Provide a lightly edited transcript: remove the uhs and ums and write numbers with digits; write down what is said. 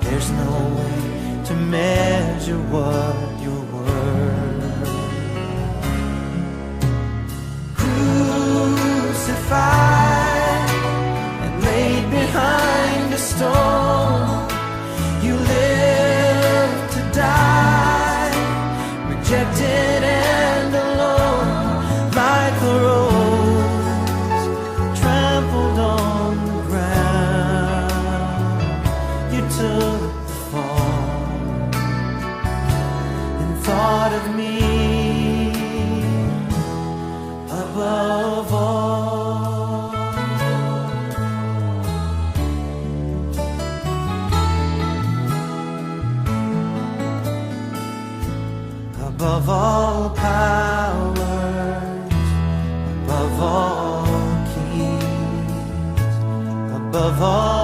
There's no way to measure what you're worth. Crucified and laid behind a stone, you live to die, rejected and alone, like a rose trampled on the ground. You took the fall and thought of me above all. Above all powers, above all kings, above all